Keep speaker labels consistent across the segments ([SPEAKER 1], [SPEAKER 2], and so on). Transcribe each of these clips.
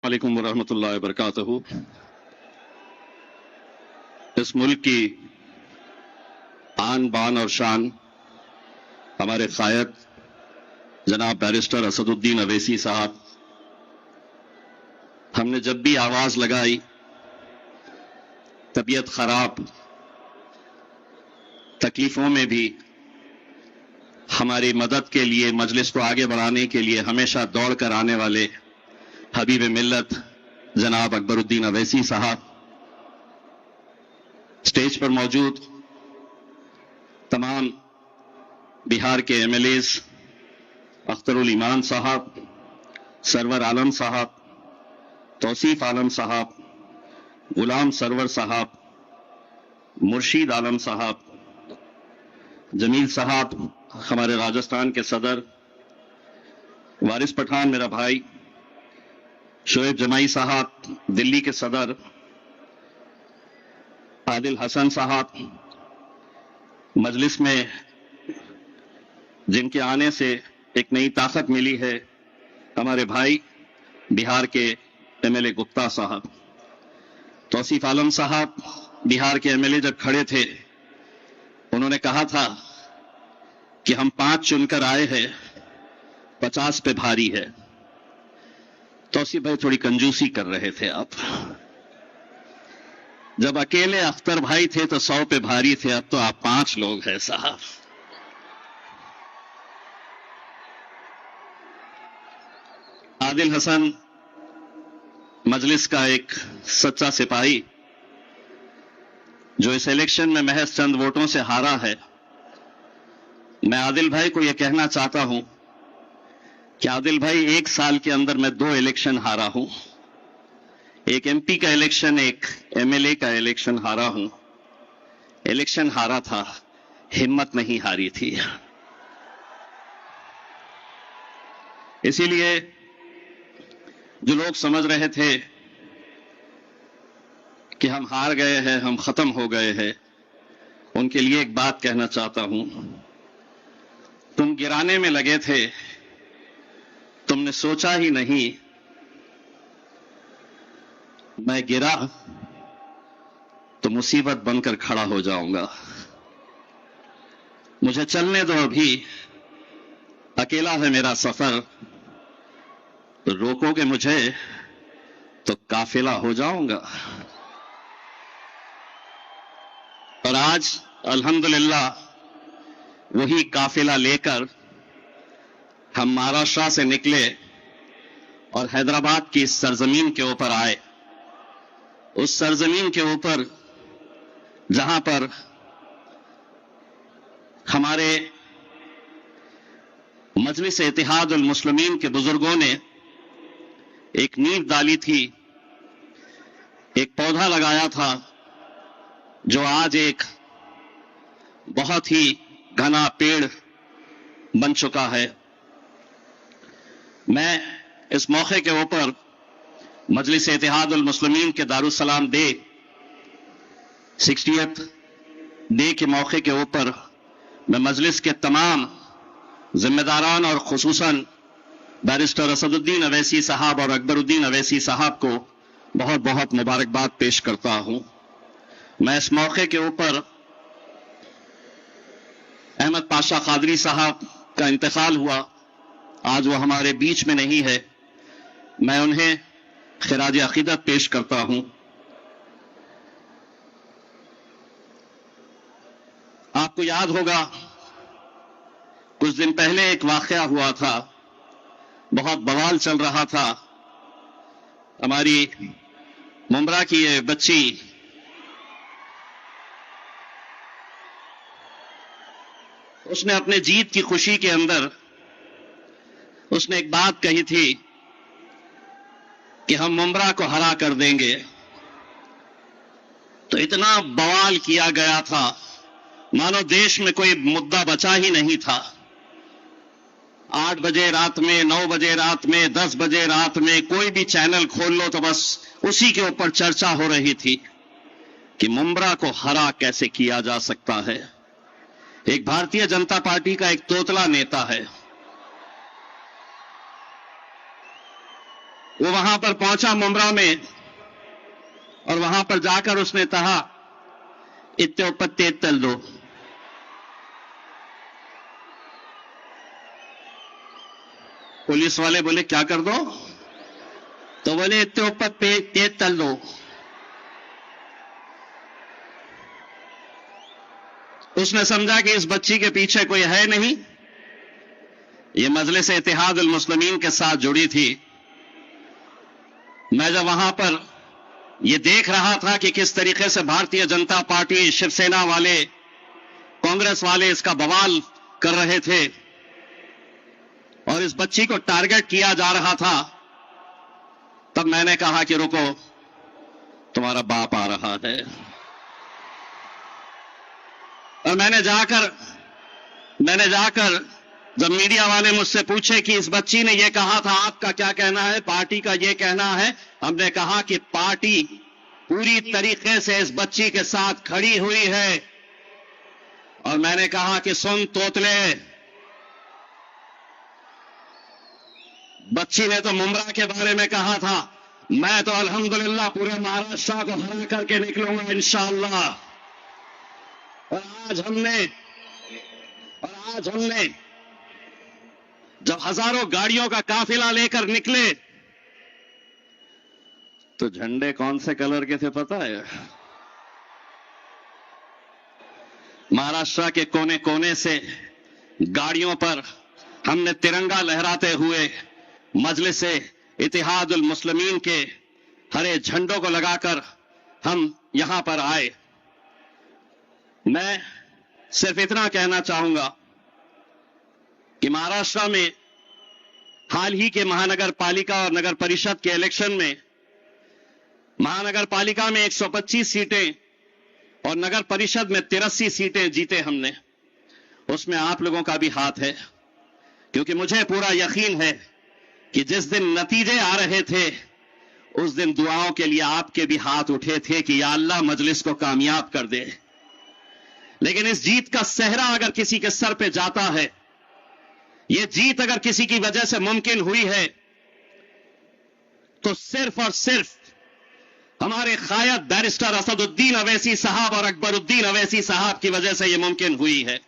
[SPEAKER 1] वालेकुम वरहमतुल्लाहि वबरकातुहू। इस मुल्क की आन बान और शान हमारे कायद जनाब बैरिस्टर असदुद्दीन अवैसी साहब, हमने जब भी आवाज लगाई, तबीयत खराब, तकलीफों में भी हमारी मदद के लिए, मजलिस को आगे बढ़ाने के लिए हमेशा दौड़ कर आने वाले हबीब मिल्लत जनाब अकबरुद्दीन अवैसी साहब, स्टेज पर मौजूद तमाम बिहार के एमएलएज, अख्तरुल ईमान साहब, सरवर आलम साहब, तौसीफ आलम साहब, गुलाम सरवर साहब, मुर्शीद आलम साहब, जमील साहब हमारे राजस्थान के सदर, वारिस पठान मेरा भाई, शोएब जमाई साहब दिल्ली के सदर, आदिल हसन साहब, मजलिस में जिनके आने से एक नई ताकत मिली है, हमारे भाई बिहार के एमएलए गुप्ता साहब, तौसीफ आलम साहब बिहार के एमएलए जब खड़े थे, उन्होंने कहा था कि हम 5 चुनकर आए हैं, 50 पे भारी है। तौसीफ भाई थोड़ी कंजूसी कर रहे थे आप। जब अकेले अख्तर भाई थे तो 100 पे भारी थे, अब तो आप 5 लोग हैं साहब। आदिल हसन मजलिस का एक सच्चा सिपाही, जो इस इलेक्शन में महज चंद वोटों से हारा है। मैं आदिल भाई को यह कहना चाहता हूं कि आदिल भाई 1 साल के अंदर मैं 2 इलेक्शन हारा हूं, एक एमपी का इलेक्शन, एक एमएलए का इलेक्शन हारा हूं। इलेक्शन हारा था, हिम्मत नहीं हारी थी। इसीलिए जो लोग समझ रहे थे कि हम हार गए हैं, हम खत्म हो गए हैं, उनके लिए एक बात कहना चाहता हूं। तुम गिराने में लगे थे, तुमने सोचा ही नहीं मैं गिरा तो मुसीबत बनकर खड़ा हो जाऊंगा। मुझे चलने दो, अभी अकेला है मेरा सफर, तो रोकोगे मुझे तो काफिला हो जाऊंगा। और आज अल्हम्दुलिल्लाह वही काफिला लेकर हम महाराष्ट्र से निकले और हैदराबाद की इस सरजमीन के ऊपर आए। उस सरजमीन के ऊपर जहां पर हमारे मजलिस इत्तेहाद उल मुस्लिमीन के बुजुर्गों ने एक नींव डाली थी, एक पौधा लगाया था, जो आज एक बहुत ही घना पेड़ बन चुका है। मैं इस मौके के ऊपर मजलिस इत्तेहाद उल मुस्लिमीन के दारुस्सलाम डे 60th डे के मौके के ऊपर मैं मजलिस के तमाम जिम्मेदारान और खुसूसन बैरिस्टर असदुद्दीन अवैसी साहब और अकबरुद्दीन अवैसी साहब को बहुत बहुत मुबारकबाद पेश करता हूं। मैं इस मौके के ऊपर अहमद पाशा कादरी साहब का इंतकाल हुआ, आज वो हमारे बीच में नहीं है, मैं उन्हें खिराज अकीदत पेश करता हूं। आपको याद होगा कुछ दिन पहले एक वाकया हुआ था, बहुत बवाल चल रहा था। हमारी मुंब्रा की ये बच्ची उसने अपने जीत की खुशी के अंदर उसने एक बात कही थी कि हम मुंब्रा को हरा कर देंगे। तो इतना बवाल किया गया था मानो देश में कोई मुद्दा बचा ही नहीं था। 8 बजे रात में, 9 बजे रात में, 10 बजे रात में कोई भी चैनल खोल लो तो बस उसी के ऊपर चर्चा हो रही थी कि मुंब्रा को हरा कैसे किया जा सकता है। एक भारतीय जनता पार्टी का एक तोतला नेता है, वो वहां पर पहुंचा मुमरा में, और वहां पर जाकर उसने कहा इत्ते उपत्ते तल दो। पुलिस वाले बोले क्या कर दो? तो बोले इत्ते उपत्ते तेज तल दो। उसने समझा कि इस बच्ची के पीछे कोई है नहीं, ये मजलिस इत्तेहाद उल मुस्लिमीन के साथ जुड़ी थी। मैं जब वहां पर ये देख रहा था कि किस तरीके से भारतीय जनता पार्टी, शिवसेना वाले, कांग्रेस वाले इसका बवाल कर रहे थे और इस बच्ची को टारगेट किया जा रहा था, तब मैंने कहा कि रुको, तुम्हारा बाप आ रहा है। और मैंने जाकर जब मीडिया वाले मुझसे पूछे कि इस बच्ची ने यह कहा था, आपका क्या कहना है, पार्टी का यह कहना है, हमने कहा कि पार्टी पूरी तरीके से इस बच्ची के साथ खड़ी हुई है। और मैंने कहा कि सुन तोतले, बच्ची ने तो मुमरा के बारे में कहा था, मैं तो अल्हम्दुलिल्लाह पूरे महाराष्ट्र को हरा करके निकलूंगा इंशाअल्लाह। और आज हमने जब हजारों गाड़ियों का काफिला लेकर निकले तो झंडे कौन से कलर के थे पता है? महाराष्ट्र के कोने कोने से गाड़ियों पर हमने तिरंगा लहराते हुए मजलिस इत्तेहाद उल मुस्लिमीन के हरे झंडों को लगाकर हम यहां पर आए। मैं सिर्फ इतना कहना चाहूंगा कि महाराष्ट्र में हाल ही के महानगर पालिका और नगर परिषद के इलेक्शन में महानगर पालिका में 125 सीटें और नगर परिषद में 83 सीटें जीते हमने। उसमें आप लोगों का भी हाथ है, क्योंकि मुझे पूरा यकीन है कि जिस दिन नतीजे आ रहे थे उस दिन दुआओं के लिए आपके भी हाथ उठे थे कि या अल्लाह मजलिस को कामयाब कर दे। लेकिन इस जीत का सेहरा अगर किसी के सर पे जाता है, यह जीत अगर किसी की वजह से मुमकिन हुई है, तो सिर्फ और सिर्फ हमारे कायद बैरिस्टर असदुद्दीन अवैसी साहब और अकबरुद्दीन अवैसी साहब की वजह से यह मुमकिन हुई है।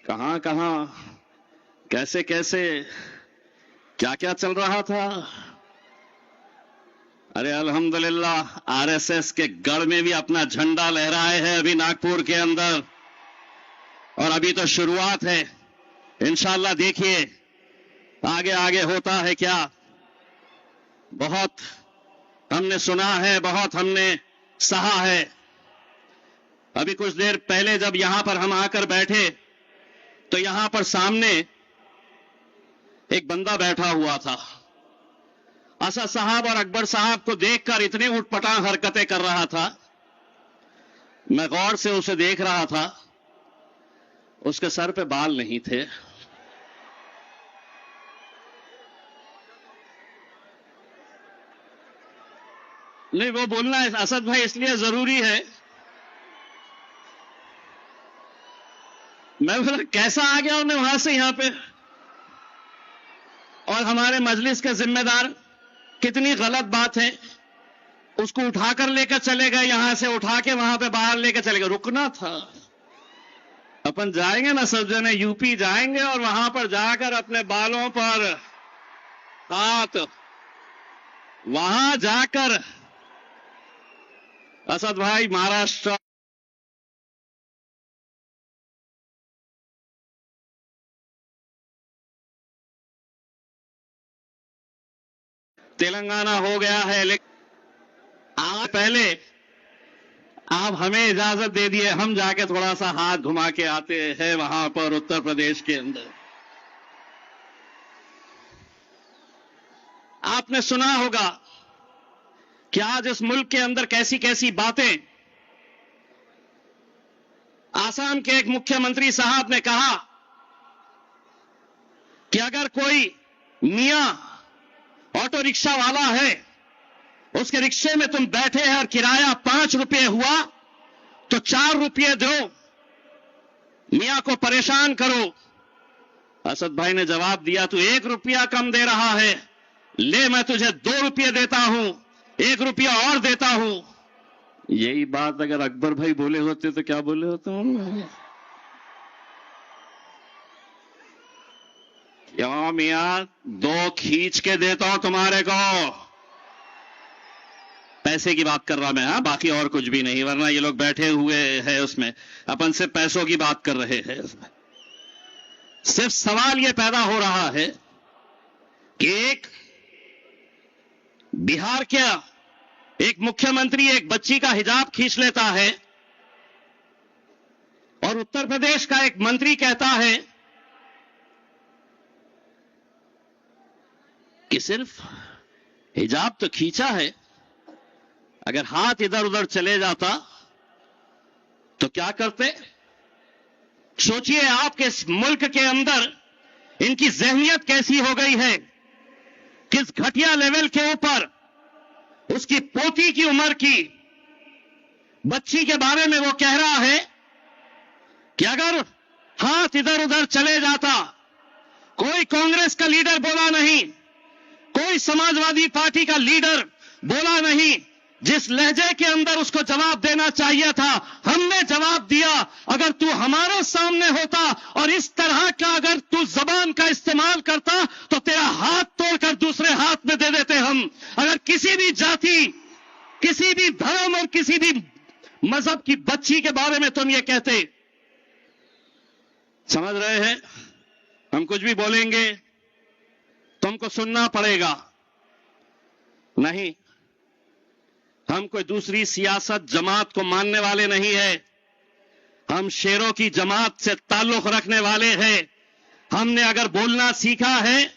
[SPEAKER 1] कहां कहां, कैसे कैसे, क्या क्या चल रहा था। अरे अल्हम्दुलिल्लाह आरएसएस के गढ़ में भी अपना झंडा लहराए हैं अभी नागपुर के अंदर, और अभी तो शुरुआत है। इंशाअल्लाह देखिए आगे आगे होता है क्या। बहुत हमने सुना है, बहुत हमने सहा है। अभी कुछ देर पहले जब यहां पर हम आकर बैठे तो यहां पर सामने एक बंदा बैठा हुआ था। असद साहब और अकबर साहब को देखकर इतने उटपटांग हरकतें कर रहा था, मैं गौर से उसे देख रहा था। उसके सर पे बाल नहीं थे। नहीं, वो बोलना है असद भाई इसलिए जरूरी है। मैं बोला कैसा आ गया उन्हें वहां से यहां पे, और हमारे मजलिस के जिम्मेदार, कितनी गलत बात है। उसको उठाकर लेकर चले गए, यहां से उठा के वहां पे बाहर लेकर चले गए। रुकना था। अपन जाएंगे ना सब जने यूपी जाएंगे और वहां पर जाकर अपने बालों पर हाथ, वहां जाकर असद भाई महाराष्ट्र तेलंगाना हो गया है, लेकिन आज पहले आप हमें इजाजत दे दिए, हम जाके थोड़ा सा हाथ घुमा के आते हैं वहां पर उत्तर प्रदेश के अंदर। आपने सुना होगा कि आज इस मुल्क के अंदर कैसी कैसी बातें। आसाम के एक मुख्यमंत्री साहब ने कहा कि अगर कोई मियां ऑटो रिक्शा वाला है, उसके रिक्शे में तुम बैठे हैं और किराया 5 रुपये हुआ तो 4 रुपये दो, मियां को परेशान करो। असद भाई ने जवाब दिया, तू 1 रुपया कम दे रहा है, ले मैं तुझे 2 रुपये देता हूं, 1 रुपया और देता हूं। यही बात अगर अकबर भाई बोले होते तो क्या बोले होते हैं? क्यों मियां, 2 खींच के देता हूं तुम्हारे को। पैसे की बात कर रहा मैं, हाँ, बाकी और कुछ भी नहीं, वरना ये लोग बैठे हुए हैं उसमें अपन से पैसों की बात कर रहे हैं उसमें। सिर्फ सवाल ये पैदा हो रहा है कि एक बिहार के एक मुख्यमंत्री एक बच्ची का हिजाब खींच लेता है और उत्तर प्रदेश का एक मंत्री कहता है कि सिर्फ हिजाब तो खींचा है, अगर हाथ इधर उधर चले जाता तो क्या करते? सोचिए आपके इस मुल्क के अंदर इनकी ज़हनियत कैसी हो गई है, किस घटिया लेवल के ऊपर उसकी पोती की उम्र की बच्ची के बारे में वो कह रहा है कि अगर हाथ इधर उधर चले जाता। कोई कांग्रेस का लीडर बोला नहीं, कोई समाजवादी पार्टी का लीडर बोला नहीं, जिस लहजे के अंदर उसको जवाब देना चाहिए था हमने जवाब दिया। अगर तू हमारे सामने होता और इस तरह का अगर तू जबान का इस्तेमाल करता तो तेरा हाथ तोड़कर दूसरे हाथ में दे देते हम। अगर किसी भी जाति, किसी भी धर्म और किसी भी मजहब की बच्ची के बारे में तुम ये कहते, समझ रहे हैं? हम कुछ भी बोलेंगे तुमको सुनना पड़ेगा। नहीं, हम कोई दूसरी सियासत जमात को मानने वाले नहीं है, हम शेरों की जमात से ताल्लुक रखने वाले हैं। हमने अगर बोलना सीखा है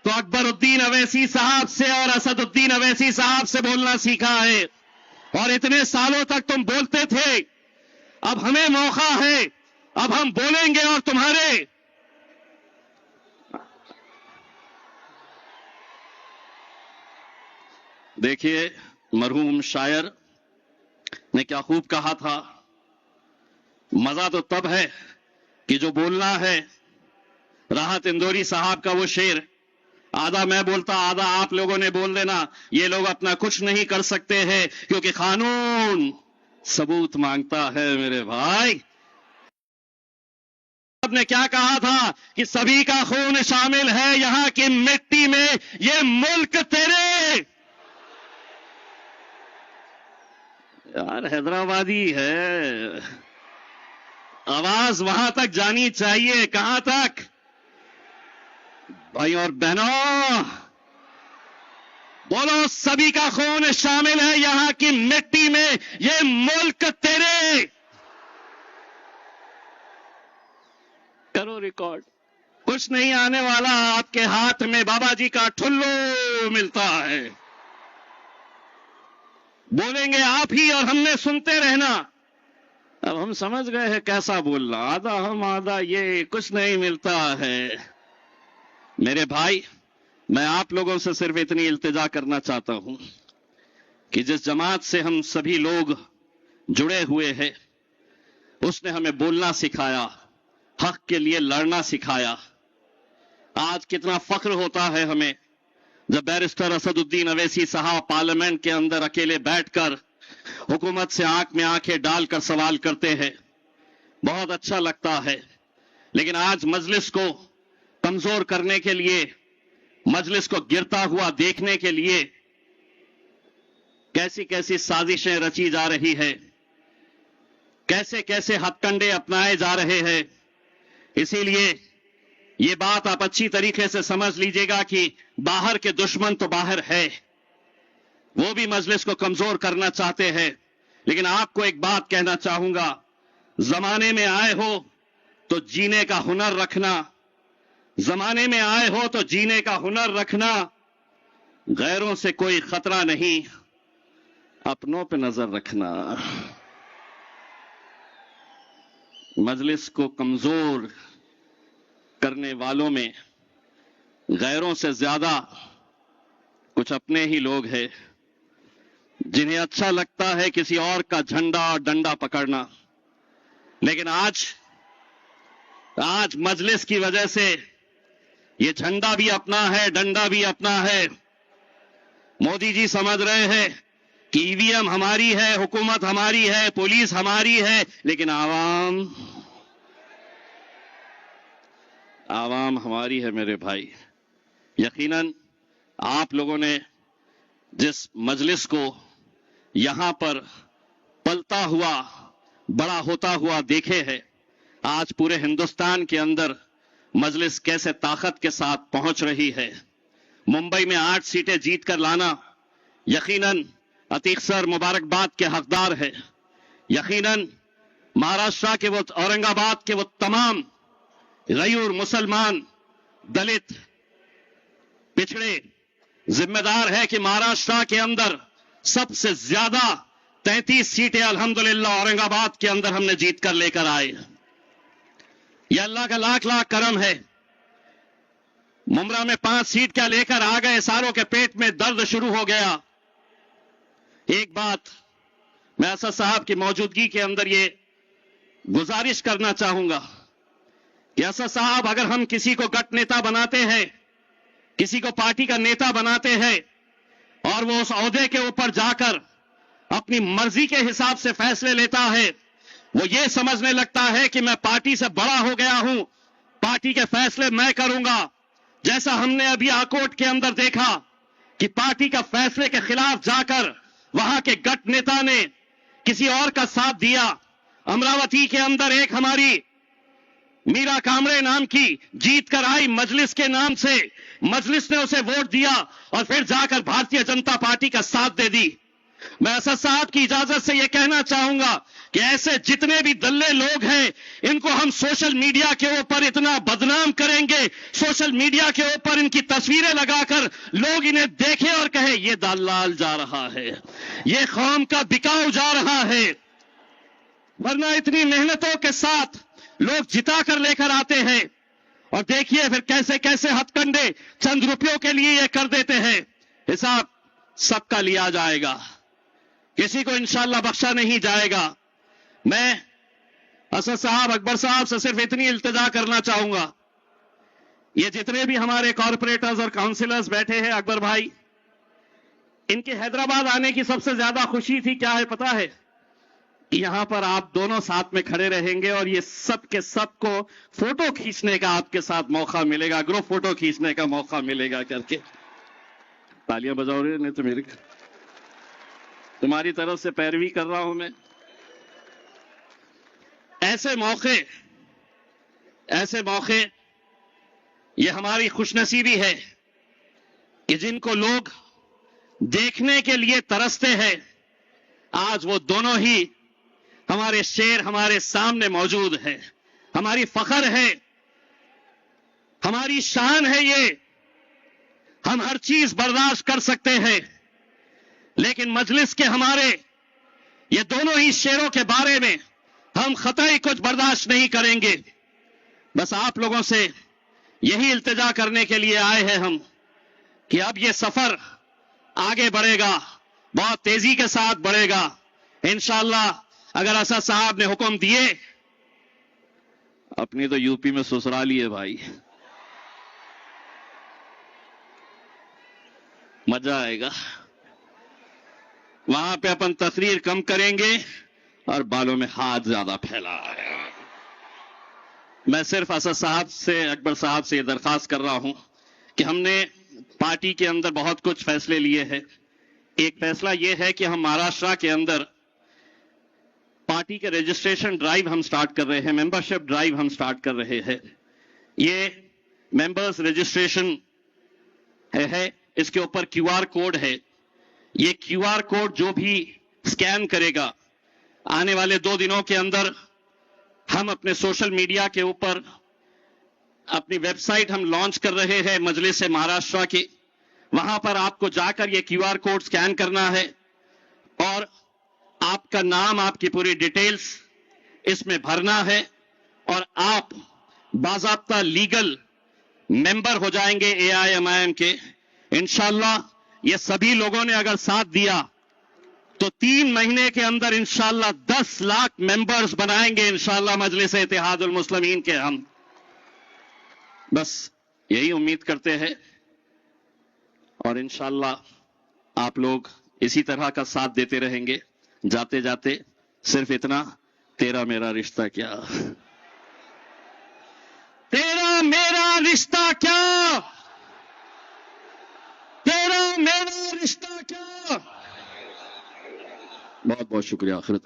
[SPEAKER 1] तो अकबरुद्दीन अवैसी साहब से और असदुद्दीन अवैसी साहब से बोलना सीखा है, और इतने सालों तक तुम बोलते थे। अब हमें मौका है, अब हम बोलेंगे। और तुम्हारे देखिए, मरहूम शायर ने क्या खूब कहा था, मजा तो तब है कि जो बोलना है। राहत इंदौरी साहब का वो शेर, आधा मैं बोलता आधा आप लोगों ने बोल देना। ये लोग अपना कुछ नहीं कर सकते हैं क्योंकि कानून सबूत मांगता है मेरे भाई। आपने क्या कहा था कि सभी का खून शामिल है यहां की मिट्टी में, ये मुल्क तेरे। यार हैदराबादी है, आवाज वहां तक जानी चाहिए। कहां तक? भाई और बहनों बोलो, सभी का खून शामिल है यहां की मिट्टी में, ये मुल्क तेरे। करो रिकॉर्ड, कुछ नहीं आने वाला आपके हाथ में, बाबा जी का ठुल्लू मिलता है। बोलेंगे आप ही और हमने सुनते रहना। अब हम समझ गए हैं कैसा बोलना, आधा हम आधा ये, कुछ नहीं मिलता है। मेरे भाई, मैं आप लोगों से सिर्फ इतनी इल्तिजा करना चाहता हूं कि जिस जमात से हम सभी लोग जुड़े हुए हैं उसने हमें बोलना सिखाया, हक के लिए लड़ना सिखाया। आज कितना फख्र होता है हमें जब बैरिस्टर असदुद्दीन अवैसी साहब पार्लियामेंट के अंदर अकेले बैठकर हुकूमत से आंख में आंखें डालकर सवाल करते हैं। बहुत अच्छा लगता है। लेकिन आज मजलिस को कमजोर करने के लिए, मजलिस को गिरता हुआ देखने के लिए कैसी कैसी साजिशें रची जा रही है, कैसे कैसे हथकंडे अपनाए जा रहे हैं। इसीलिए ये बात आप अच्छी तरीके से समझ लीजिएगा कि बाहर के दुश्मन तो बाहर है, वो भी मजलिस को कमजोर करना चाहते हैं। लेकिन आपको एक बात कहना चाहूंगा, जमाने में आए हो तो जीने का हुनर रखना, जमाने में आए हो तो जीने का हुनर रखना। गैरों से कोई खतरा नहीं, अपनों पे नजर रखना। मजलिस को कमजोर करने वालों में गैरों से ज्यादा कुछ अपने ही लोग हैं जिन्हें अच्छा लगता है किसी और का झंडा और डंडा पकड़ना। लेकिन आज मजलिस की वजह से ये झंडा भी अपना है, डंडा भी अपना है। मोदी जी समझ रहे हैं कि ईवीएम हमारी है, हुकूमत हमारी है, पुलिस हमारी है, लेकिन आवाम हमारी है मेरे भाई। यकीनन आप लोगों ने जिस मजलिस को यहां पर पलता हुआ, बड़ा होता हुआ देखे है, आज पूरे हिंदुस्तान के अंदर मजलिस कैसे ताकत के साथ पहुंच रही है। मुंबई में 8 सीटें जीत कर लाना यकीनन अतीक सर मुबारकबाद के हकदार है। यकीनन महाराष्ट्र के वो, औरंगाबाद के वो तमाम गैर मुसलमान, दलित, पिछड़े जिम्मेदार है कि महाराष्ट्र के अंदर सबसे ज्यादा 33 सीटें अल्हम्दुलिल्लाह औरंगाबाद के अंदर हमने जीत कर लेकर आए। यह अल्लाह का लाख लाख करम है। मुमरा में 5 सीट क्या लेकर आ गए, सारों के पेट में दर्द शुरू हो गया। एक बात मैं असद साहब की मौजूदगी के अंदर ये गुजारिश करना चाहूंगा कि असद साहब, अगर हम किसी को गट नेता बनाते हैं, किसी को पार्टी का नेता बनाते हैं और वो उस ओहदे के ऊपर जाकर अपनी मर्जी के हिसाब से फैसले लेता है, वो ये समझने लगता है कि मैं पार्टी से बड़ा हो गया हूं, पार्टी के फैसले मैं करूंगा। जैसा हमने अभी आकोट के अंदर देखा कि पार्टी का फैसले के खिलाफ जाकर वहां के गट नेता ने किसी और का साथ दिया। अमरावती के अंदर एक हमारी मीरा कामरे नाम की जीत कर आई मजलिस के नाम से, मजलिस ने उसे वोट दिया और फिर जाकर भारतीय जनता पार्टी का साथ दे दी। मैं असद साहब की इजाजत से यह कहना चाहूंगा कि ऐसे जितने भी दल्ले लोग हैं, इनको हम सोशल मीडिया के ऊपर इतना बदनाम करेंगे, सोशल मीडिया के ऊपर इनकी तस्वीरें लगाकर लोग इन्हें देखें और कहें ये दलाल जा रहा है, ये कौम का बिकाऊ जा रहा है। वरना इतनी मेहनतों के साथ लोग जिता कर लेकर आते हैं और देखिए फिर कैसे कैसे हथकंडे चंद रुपयों के लिए ये कर देते हैं। हिसाब सबका लिया जाएगा, किसी को इंशाअल्लाह बख्शा नहीं जाएगा। मैं असद साहब, अकबर साहब से सिर्फ इतनी इल्तिजा करना चाहूंगा, ये जितने भी हमारे कॉर्पोरेटर्स और काउंसिलर्स बैठे हैं, अकबर भाई, इनके हैदराबाद आने की सबसे ज्यादा खुशी थी क्या है पता है? यहां पर आप दोनों साथ में खड़े रहेंगे और ये सब के सबको फोटो खींचने का आपके साथ मौका मिलेगा, ग्रुप फोटो खींचने का मौका मिलेगा करके। तालियां बजाओ रहे नहीं तो मेरे, तुम्हारी तरफ से पैरवी कर रहा हूं मैं। ऐसे मौके ये हमारी खुशनसीबी है कि जिनको लोग देखने के लिए तरसते हैं, आज वो दोनों ही हमारे शेर हमारे सामने मौजूद है। हमारी फख्र है, हमारी शान है ये। हम हर चीज बर्दाश्त कर सकते हैं, लेकिन मजलिस के हमारे ये दोनों ही शेरों के बारे में हम खतई कुछ बर्दाश्त नहीं करेंगे। बस आप लोगों से यही इल्तिजा करने के लिए आए हैं हम कि अब ये सफर आगे बढ़ेगा, बहुत तेजी के साथ बढ़ेगा इंशाअल्लाह। अगर असद साहब ने हुक्म दिए, अपनी तो यूपी में ससुराली है भाई, मजा आएगा। वहां पे अपन तकरीर कम करेंगे और बालों में हाथ ज्यादा फैला है। मैं सिर्फ असद साहब से, अकबर साहब से यह दरखास्त कर रहा हूं कि हमने पार्टी के अंदर बहुत कुछ फैसले लिए हैं। एक फैसला यह है कि हम महाराष्ट्र के अंदर पार्टी के रजिस्ट्रेशन ड्राइव हम स्टार्ट कर रहे हैं, मेंबरशिप ड्राइव हम स्टार्ट कर रहे हैं। ये मेंबर्स रजिस्ट्रेशन है, इसके ऊपर क्यूआर कोड है। ये क्यूआर कोड जो भी स्कैन करेगा, आने वाले 2 दिनों के अंदर हम अपने सोशल मीडिया के ऊपर अपनी वेबसाइट हम लॉन्च कर रहे हैं मजलिस महाराष्ट्र की। वहां पर आपको जाकर ये क्यूआर कोड स्कैन करना है और आपका नाम, आपकी पूरी डिटेल्स इसमें भरना है और आप बाज़ाब्ता लीगल मेंबर हो जाएंगे एआईएमआईएम के इंशाअल्लाह। ये सभी लोगों ने अगर साथ दिया तो 3 महीने के अंदर इंशाअल्लाह 10 लाख मेंबर्स बनाएंगे इंशाअल्लाह मजलिस इत्तेहादुल मुस्लिमीन के हम। बस यही उम्मीद करते हैं और इंशाअल्लाह आप लोग इसी तरह का साथ देते रहेंगे। जाते जाते सिर्फ इतना, तेरा मेरा रिश्ता क्या, तेरा मेरा रिश्ता क्या, तेरा मेरा रिश्ता क्या। बहुत बहुत शुक्रिया। आखिर